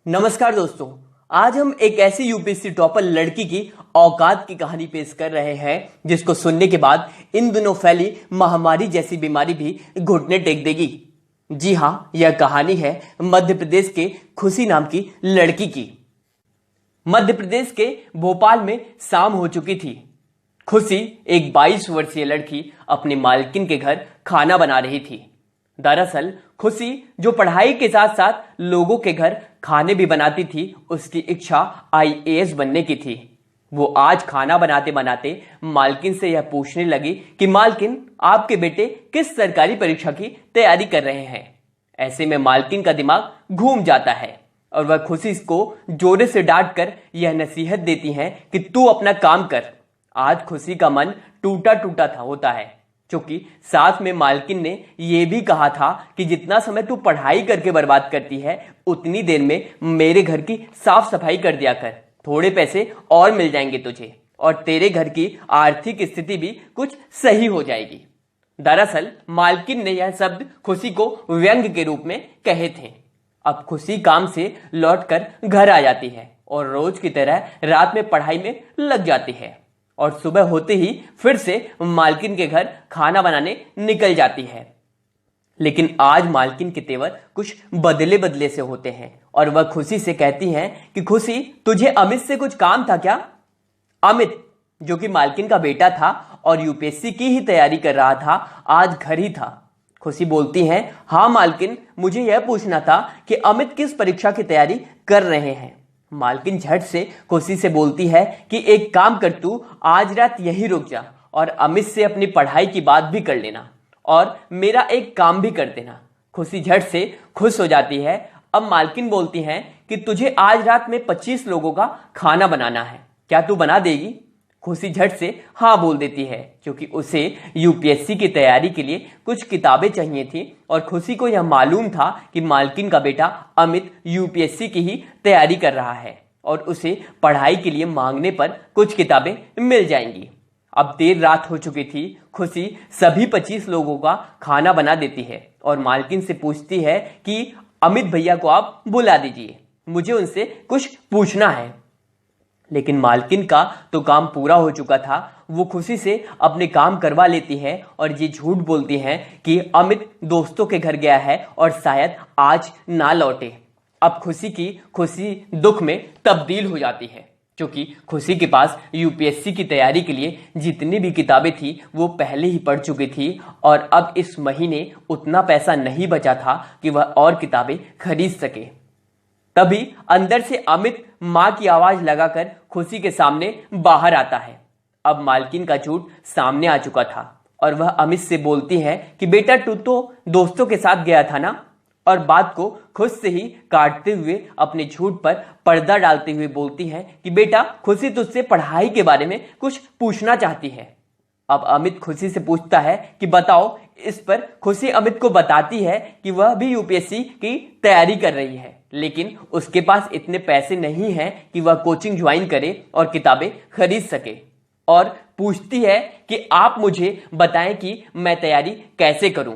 नमस्कार दोस्तों। आज हम एक ऐसी यूपीएससी टॉपर लड़की की औकात की कहानी पेश कर रहे हैं जिसको सुनने के बाद इन दिनों फैली महामारी जैसी बीमारी भी घुटने टेक देगी। जी हाँ, यह कहानी है मध्य प्रदेश के खुशी नाम की लड़की की। मध्य प्रदेश के भोपाल में शाम हो चुकी थी। खुशी एक 22 वर्षीय लड़की अपनी मालकिन के घर खाना बना रही थी। दरअसल खुशी जो पढ़ाई के साथ साथ लोगों के घर खाने भी बनाती थी, उसकी इच्छा आईएएस बनने की थी। वो आज खाना बनाते बनाते मालकिन से यह पूछने लगी कि मालकिन, आपके बेटे किस सरकारी परीक्षा की तैयारी कर रहे हैं। ऐसे में मालकिन का दिमाग घूम जाता है और वह खुशी को जोरे से डांट कर यह नसीहत देती हैं कि तू अपना काम कर। आज खुशी का मन टूटा टूटा होता है, क्योंकि साथ में मालकिन ने यह भी कहा था कि जितना समय तू पढ़ाई करके बर्बाद करती है, उतनी देर में मेरे घर की साफ सफाई कर दिया कर। थोड़े पैसे और मिल जाएंगे तुझे और तेरे घर की आर्थिक स्थिति भी कुछ सही हो जाएगी। दरअसल मालकिन ने यह शब्द खुशी को व्यंग के रूप में कहे थे। अब खुशी काम से लौटकर घर आ जाती है और रोज की तरह रात में पढ़ाई में लग जाती है और सुबह होते ही फिर से मालकिन के घर खाना बनाने निकल जाती है। लेकिन आज मालकिन के तेवर कुछ बदले बदले से होते हैं और वह खुशी से कहती हैं कि खुशी, तुझे अमित से कुछ काम था क्या? अमित, जो कि मालकिन का बेटा था और यूपीएससी की ही तैयारी कर रहा था, आज घर ही था। खुशी बोलती हैं, हाँ मालकिन, मुझे यह पूछना था कि अमित किस परीक्षा की तैयारी कर रहे हैं। मालकिन झट से खुशी से बोलती है कि एक काम कर, तू आज रात यही रुक जा और अमित से अपनी पढ़ाई की बात भी कर लेना और मेरा एक काम भी कर देना। खुशी झट से खुश हो जाती है। अब मालकिन बोलती हैं कि तुझे आज रात में 25 लोगों का खाना बनाना है, क्या तू बना देगी? खुशी झट से हाँ बोल देती है, क्योंकि उसे यूपीएससी की तैयारी के लिए कुछ किताबें चाहिए थी और खुशी को यह मालूम था कि मालकिन का बेटा अमित यूपीएससी की ही तैयारी कर रहा है और उसे पढ़ाई के लिए मांगने पर कुछ किताबें मिल जाएंगी। अब देर रात हो चुकी थी। खुशी सभी 25 लोगों का खाना बना देती है और मालकिन से पूछती है कि अमित भैया को आप बुला दीजिए, मुझे उनसे कुछ पूछना है। लेकिन मालकिन का तो काम पूरा हो चुका था। वो खुशी से अपने काम करवा लेती है और ये झूठ बोलती हैं कि अमित दोस्तों के घर गया है और शायद आज ना लौटे। अब खुशी दुख में तब्दील हो जाती है, क्योंकि खुशी के पास यूपीएससी की तैयारी के लिए जितनी भी किताबें थी वो पहले ही पढ़ चुकी थी और अब इस महीने उतना पैसा नहीं बचा था कि वह और किताबें खरीद सके। तभी अंदर से अमित मां की आवाज लगाकर खुशी के सामने बाहर आता है। अब मालकिन का झूठ सामने आ चुका था और वह अमित से बोलती है कि बेटा, तू तो दोस्तों के साथ गया था ना, और बात को खुद से ही काटते हुए अपने झूठ पर पर्दा डालते हुए बोलती है कि बेटा, खुशी तुझसे पढ़ाई के बारे में कुछ पूछना चाहती है। अब अमित खुशी से पूछता है कि बताओ। इस पर खुशी अमित को बताती है कि वह भी यूपीएससी की तैयारी कर रही है, लेकिन उसके पास इतने पैसे नहीं हैं कि वह कोचिंग ज्वाइन करे और किताबें खरीद सके, और पूछती है कि आप मुझे बताएं कि मैं तैयारी कैसे करूं।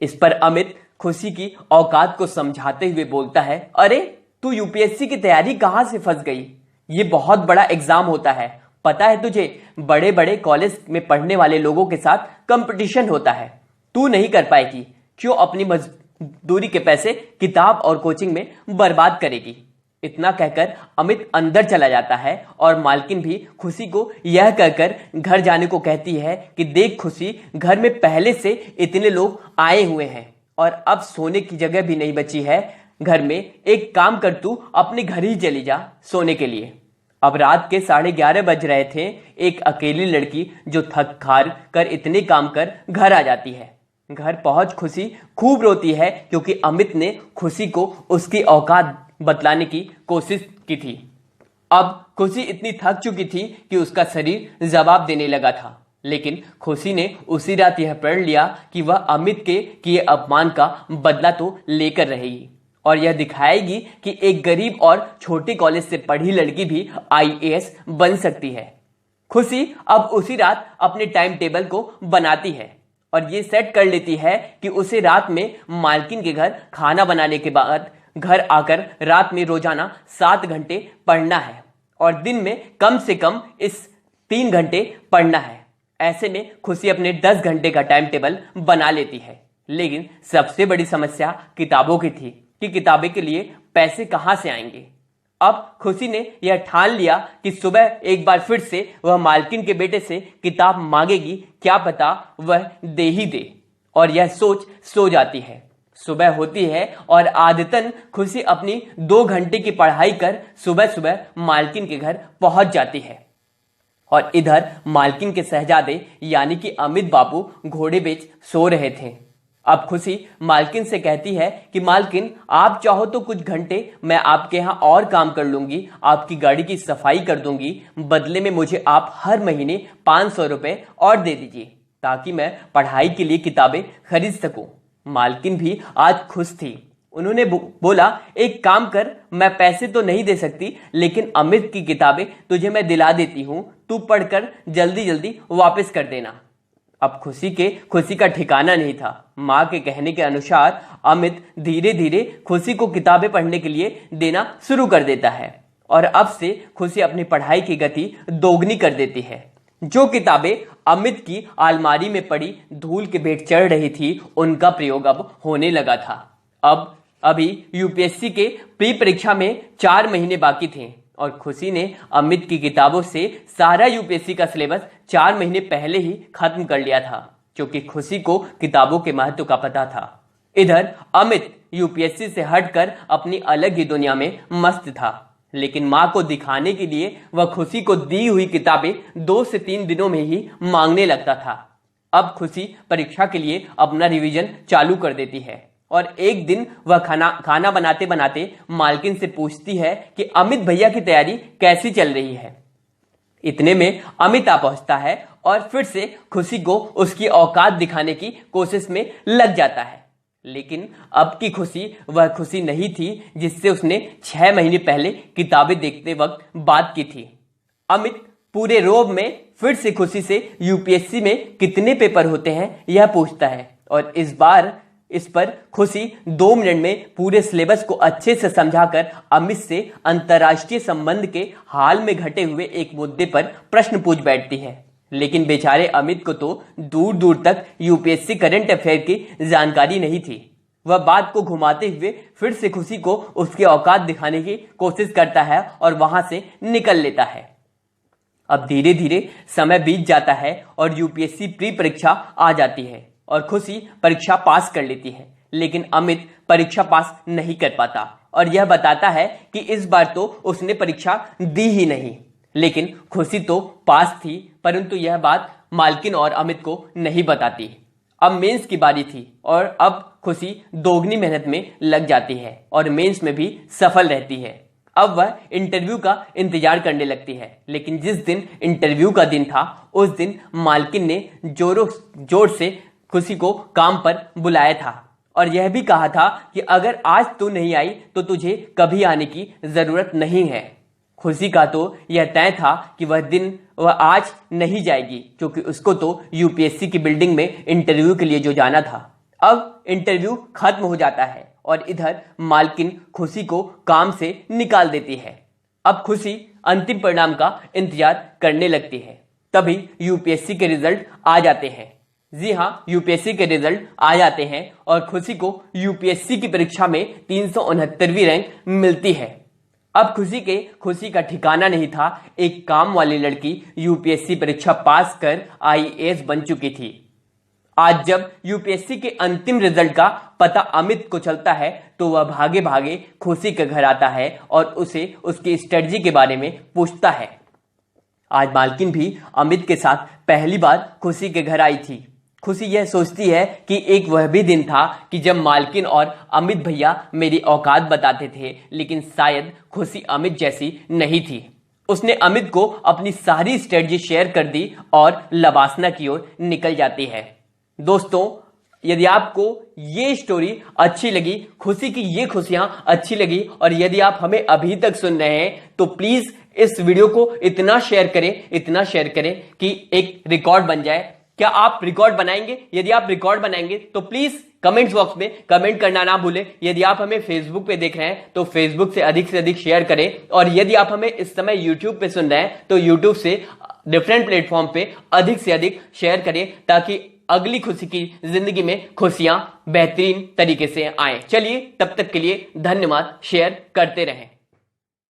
इस पर अमित खुशी की औकात को समझाते हुए बोलता है, अरे तू यूपीएससी की तैयारी कहां से फंस गई? ये बहुत बड़ा एग्जाम होता है, पता है तुझे? बड़े बड़े कॉलेज में पढ़ने वाले लोगों के साथ कंपटीशन होता है। तू नहीं कर पाएगी, क्यों अपनी मजदूरी के पैसे किताब और कोचिंग में बर्बाद करेगी? इतना कहकर अमित अंदर चला जाता है और मालकिन भी खुशी को यह कहकर घर जाने को कहती है कि देख खुशी, घर में पहले से इतने लोग आए हुए हैं और अब सोने की जगह भी नहीं बची है घर में। एक काम कर, तू अपने घर ही चली जा सोने के लिए। अब रात के 11:30 बज रहे थे। एक अकेली लड़की जो थक हार कर इतने काम कर घर आ जाती है। घर पहुंच खुशी खूब रोती है, क्योंकि अमित ने खुशी को उसकी औकात बतलाने की कोशिश की थी। अब खुशी इतनी थक चुकी थी कि उसका शरीर जवाब देने लगा था, लेकिन खुशी ने उसी रात यह पढ़ लिया कि वह अमित के किए अपमान का बदला तो लेकर रहेगी और यह दिखाएगी कि एक गरीब और छोटे कॉलेज से पढ़ी लड़की भी आईएएस बन सकती है। खुशी अब उसी रात अपने टाइम टेबल को बनाती है और ये सेट कर लेती है कि उसे रात में मालकिन के घर खाना बनाने के बाद घर आकर रात में रोजाना 7 घंटे पढ़ना है और दिन में कम से कम इस 3 घंटे पढ़ना है। ऐसे में खुशी अपने 10 घंटे का टाइम टेबल बना लेती है। लेकिन सबसे बड़ी समस्या किताबों की थी कि किताबें के लिए पैसे कहां से आएंगे। अब खुशी ने यह ठान लिया कि सुबह एक बार फिर से वह मालकिन के बेटे से किताब मांगेगी, क्या पता वह दे ही दे। और यह सोच सो जाती है। सुबह होती है और आदतन खुशी अपनी 2 घंटे की पढ़ाई कर सुबह सुबह मालकिन के घर पहुंच जाती है। और इधर मालकिन के शहजादे यानी कि अमित बाबू घोड़े बेच सो रहे थे। अब खुशी मालकिन से कहती है कि मालकिन, आप चाहो तो कुछ घंटे मैं आपके यहाँ और काम कर लूंगी, आपकी गाड़ी की सफाई कर दूंगी, बदले में मुझे आप हर महीने 500 रुपए और दे दीजिए ताकि मैं पढ़ाई के लिए किताबें खरीद सकूं। मालकिन भी आज खुश थी। उन्होंने बोला, एक काम कर, मैं पैसे तो नहीं दे सकती लेकिन अमित की किताबें तुझे मैं दिला देती हूं, तू पढ़कर जल्दी जल्दी वापस कर देना। अब खुशी का ठिकाना नहीं था। माँ के कहने के अनुसार अमित धीरे धीरे खुशी को किताबें पढ़ने के लिए देना शुरू कर देता है और अब से खुशी अपनी पढ़ाई की गति दोगुनी कर देती है। जो किताबें अमित की अलमारी में पड़ी धूल के भेंट चढ़ रही थी, उनका प्रयोग अब होने लगा था। अभी यूपीएससी के प्री परीक्षा में 4 महीने बाकी थे और खुशी ने अमित की किताबों से सारा यूपीएससी का सिलेबस 4 महीने पहले ही खत्म कर लिया था, क्योंकि खुशी को किताबों के महत्व का पता था। इधर अमित यूपीएससी से हटकर अपनी अलग ही दुनिया में मस्त था, लेकिन मां को दिखाने के लिए वह खुशी को दी हुई किताबें 2 से 3 दिनों में ही मांगने लगता था। अब खुशी परीक्षा के लिए अपना रिवीजन चालू कर देती है और एक दिन वह खाना बनाते बनाते मालकिन से पूछती है कि अमित भैया की तैयारी कैसी चल रही है। इतने में अमित आ पहुंचता है और फिर से खुशी को उसकी औकात दिखाने की कोशिश में लग जाता है। लेकिन अब की खुशी वह खुशी नहीं थी जिससे उसने 6 महीने पहले किताबें देखते वक्त बात की थी। अमित पूरे रोब में फिर से खुशी से यूपीएससी में कितने पेपर होते हैं यह पूछता है और इस पर खुशी 2 मिनट में पूरे सिलेबस को अच्छे से समझाकर अमित से अंतर्राष्ट्रीय संबंध के हाल में घटे हुए एक मुद्दे पर प्रश्न पूछ बैठती है। लेकिन बेचारे अमित को तो दूर दूर तक यूपीएससी करंट अफेयर की जानकारी नहीं थी। वह बात को घुमाते हुए फिर से खुशी को उसकी औकात दिखाने की कोशिश करता है और वहां से निकल लेता है। अब धीरे धीरे समय बीत जाता है और यूपीएससी प्री परीक्षा आ जाती है और खुशी परीक्षा पास कर लेती है, लेकिन अमित परीक्षा पास नहीं कर पाता और यह बताता है कि इस बार तो उसने परीक्षा दी ही नहीं। लेकिन खुशी तो पास थी, परंतु यह बात मालकिन और अमित को नहीं बताती। अब मेंस की बारी थी और अब खुशी दोगुनी मेहनत में लग जाती है और मेंस में भी सफल रहती है। अब वह इंटरव्यू का इंतजार करने लगती है, लेकिन जिस दिन इंटरव्यू का दिन था उस दिन मालकिन ने जोर से खुशी को काम पर बुलाया था और यह भी कहा था कि अगर आज तू नहीं आई तो तुझे कभी आने की जरूरत नहीं है। खुशी का तो यह तय था कि वह आज नहीं जाएगी, क्योंकि उसको तो यूपीएससी की बिल्डिंग में इंटरव्यू के लिए जो जाना था। अब इंटरव्यू खत्म हो जाता है और इधर मालकिन खुशी को काम से निकाल देती है। अब खुशी अंतिम परिणाम का इंतजार करने लगती है। तभी यूपीएससी के रिजल्ट आ जाते हैं। जी हाँ, यूपीएससी के रिजल्ट आ जाते हैं और खुशी को यूपीएससी की परीक्षा में 369वीं रैंक मिलती है। अब खुशी का ठिकाना नहीं था। एक काम वाली लड़की यूपीएससी परीक्षा पास कर आईएएस बन चुकी थी। आज जब यूपीएससी के अंतिम रिजल्ट का पता अमित को चलता है तो वह भागे भागे खुशी के घर आता है और उसे उसकी स्ट्रेटजी के बारे में पूछता है। आज मालकिन भी अमित के साथ पहली बार खुशी के घर आई थी। खुशी यह सोचती है कि एक वह भी दिन था कि जब मालकिन और अमित भैया मेरी औकात बताते थे, लेकिन शायद खुशी अमित जैसी नहीं थी। उसने अमित को अपनी सारी स्ट्रेटजी शेयर कर दी और लबासना की ओर निकल जाती है। दोस्तों, यदि आपको ये स्टोरी अच्छी लगी, खुशी की ये खुशियां अच्छी लगी और यदि आप हमें अभी तक सुन रहे हैं तो प्लीज इस वीडियो को इतना शेयर करें कि एक रिकॉर्ड बन जाए। क्या आप रिकॉर्ड बनाएंगे? यदि आप रिकॉर्ड बनाएंगे तो प्लीज कमेंट्स बॉक्स में कमेंट करना ना भूलें। यदि आप हमें फेसबुक पे देख रहे हैं तो फेसबुक से अधिक शेयर करें, और यदि आप हमें इस समय यूट्यूब पे सुन रहे हैं तो यूट्यूब से डिफरेंट प्लेटफॉर्म पे अधिक से अधिक शेयर करें, ताकि अगली खुशी की जिंदगी में खुशियां बेहतरीन तरीके से आए। चलिए, तब तक के लिए धन्यवाद। शेयर करते रहें।